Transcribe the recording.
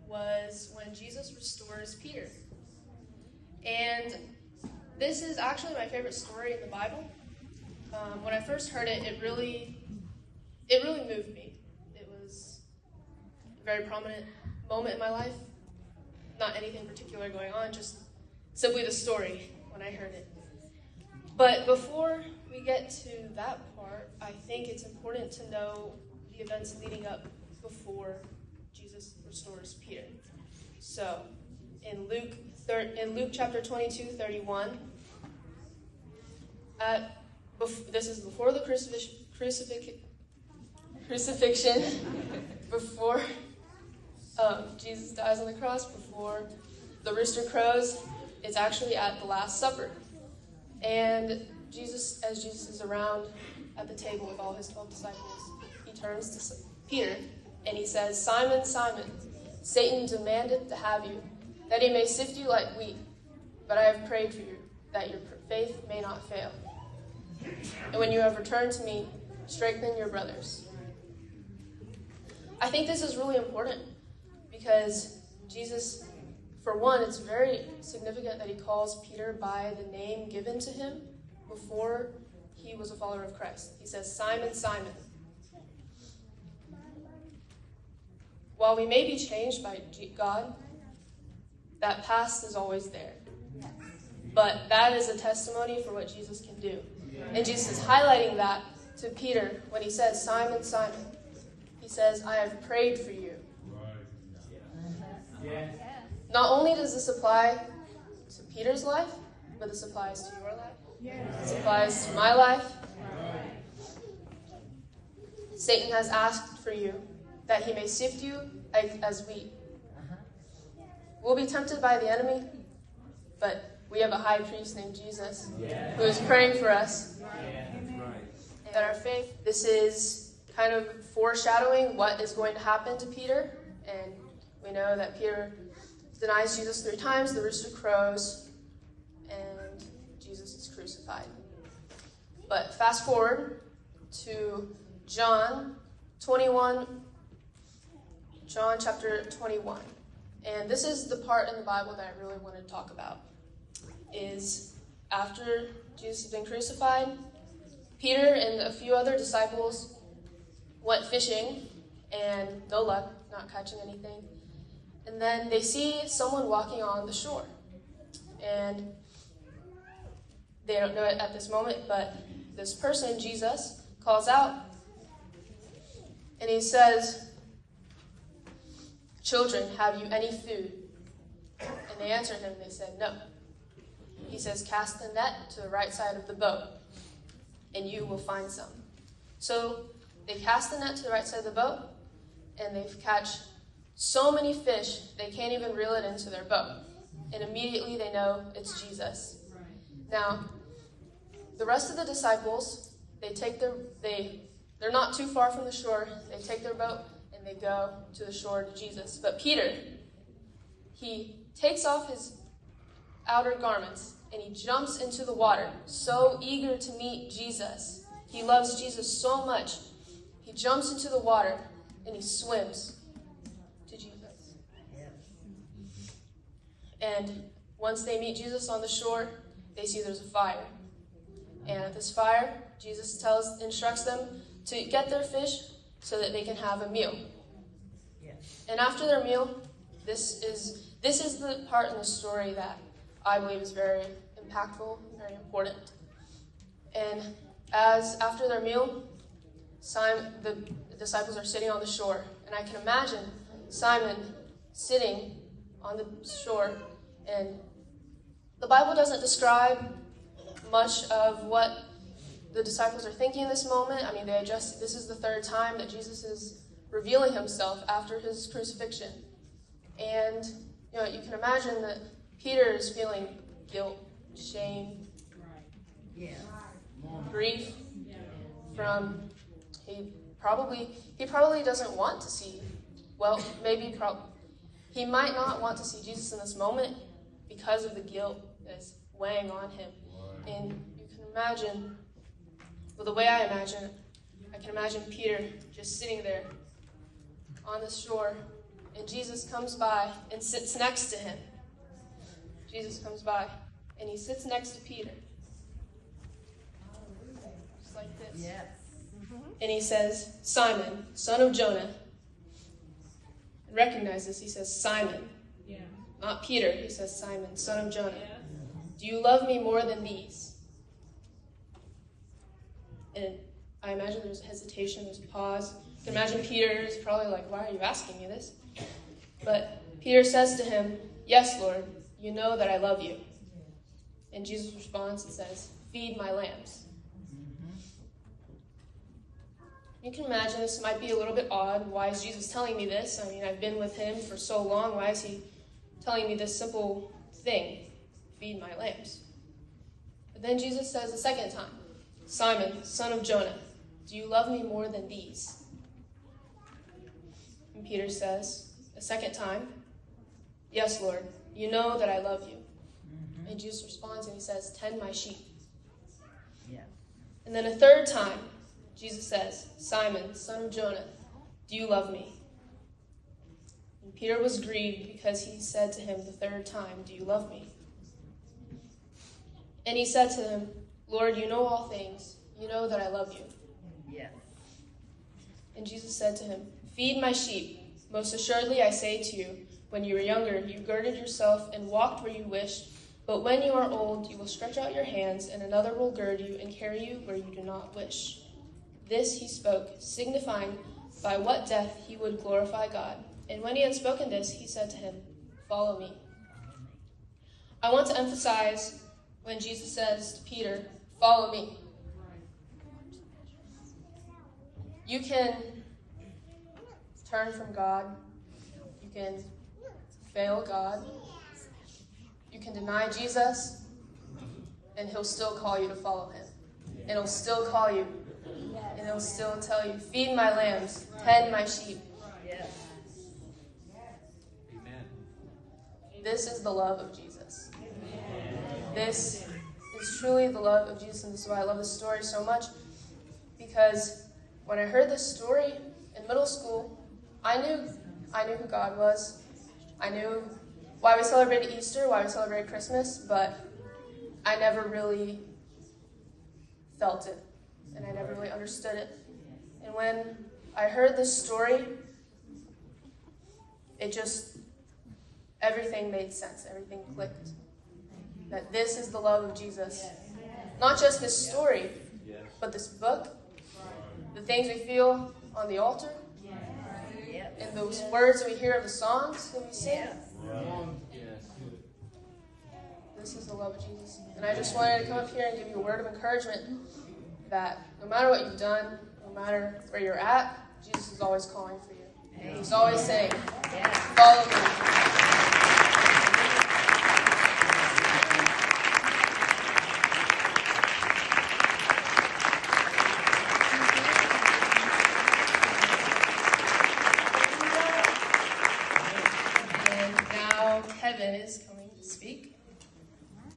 was when Jesus restores Peter. And this is actually my favorite story in the Bible. When I first heard it, it really moved me. It was a very prominent moment in my life. Not anything particular going on, just simply the story when I heard it. But before we get to that part, I think it's important to know the events leading up before Jesus restores Peter. So, in Luke chapter 22:31, this is before the crucifixion, before Jesus dies on the cross, before the rooster crows. It's actually at the Last Supper. And as Jesus is around at the table with all his 12 disciples, he turns to Peter and he says, "Simon, Simon, Satan demanded to have you, that he may sift you like wheat. But I have prayed for you, that your faith may not fail. And when you have returned to me, strengthen your brothers." I think this is really important because Jesus, for one, it's very significant that he calls Peter by the name given to him before he was a follower of Christ. He says, "Simon, Simon." While we may be changed by God, that past is always there. But that is a testimony for what Jesus can do. And Jesus is highlighting that to Peter when he says, "Simon, Simon." He says, "I have prayed for you." Not only does this apply to Peter's life, but this applies to your life. This applies to my life. Satan has asked for you that he may sift you as wheat. We'll be tempted by the enemy, but we have a high priest named Jesus who is praying for us. That our faith, this is kind of foreshadowing what is going to happen to Peter. And we know that Peter denies Jesus 3 times, the rooster crows, and Jesus is crucified. But fast forward to John chapter 21. And this is the part in the Bible that I really want to talk about. Is after Jesus had been crucified, Peter and a few other disciples went fishing, and no luck, not catching anything. And then they see someone walking on the shore. And they don't know it at this moment, but this person, Jesus, calls out, and he says, "Children, have you any food?" And they answered him, and they said, "No." He says, "Cast the net to the right side of the boat, and you will find some." So they cast the net to the right side of the boat, and they catch so many fish, they can't even reel it into their boat. And immediately they know it's Jesus. Now, the rest of the disciples, they're not too far from the shore. They take their boat, and they go to the shore to Jesus. But Peter, he takes off his outer garments, and he jumps into the water, so eager to meet Jesus. He loves Jesus so much. He jumps into the water, and he swims to Jesus. And once they meet Jesus on the shore, they see there's a fire. And at this fire, Jesus instructs them to get their fish so that they can have a meal. And after their meal, this is the part in the story that I believe is very impactful, very important. And after their meal, the disciples are sitting on the shore. And I can imagine Simon sitting on the shore. And the Bible doesn't describe much of what the disciples are thinking in this moment. I mean, this is the 3rd time that Jesus is revealing himself after his crucifixion. And you can imagine that Peter is feeling guilt, shame, grief from he probably doesn't want to see. Well, he might not want to see Jesus in this moment because of the guilt that's weighing on him. And you can imagine, the way I can imagine Peter just sitting there on the shore and Jesus comes by and sits next to him. Jesus comes by, and he sits next to Peter. Just like this. Yes. And he says, Simon, son of Jonah. And recognize this, he says, Simon. Yeah. Not Peter, he says, Simon, son of Jonah. Do you love me more than these? And I imagine there was hesitation, there was pause. You can imagine Peter is probably like, why are you asking me this? But Peter says to him, yes, Lord, you know that I love you. And Jesus responds and says, feed my lambs. You can imagine this might be a little bit odd. Why is Jesus telling me this? I mean, I've been with him for so long. Why is he telling me this simple thing? Feed my lambs. But then Jesus says a second time, Simon, son of Jonah, do you love me more than these? And Peter says a second time, yes, Lord, you know that I love you. And Jesus responds and he says, tend my sheep. Yeah. And then a third time, Jesus says, Simon, son of Jonah, do you love me? And Peter was grieved because he said to him the third time, do you love me? And he said to him, Lord, you know all things. You know that I love you. Yeah. And Jesus said to him, feed my sheep. Most assuredly I say to you, when you were younger, you girded yourself and walked where you wished. But when you are old, you will stretch out your hands, and another will gird you and carry you where you do not wish. This he spoke, signifying by what death he would glorify God. And when he had spoken this, he said to him, follow me. I want to emphasize when Jesus says to Peter, follow me. You can turn from God. You can fail God. You can deny Jesus, and he'll still call you to follow him. And he'll still call you. And he'll still tell you, feed my lambs, tend my sheep. Yes. This is the love of Jesus. This is truly the love of Jesus, and this is why I love this story so much. Because when I heard this story in middle school, I knew who God was. I knew why we celebrated Easter, why we celebrated Christmas, but I never really felt it, and I never really understood it. And when I heard this story, everything made sense, everything clicked. That this is the love of Jesus. Not just this story, but this book, the things we feel on the altar, and those words that we hear of the songs that we sing. This is the love of Jesus. And I just wanted to come up here and give you a word of encouragement that no matter what you've done, no matter where you're at, Jesus is always calling for you. He's always saying, follow me.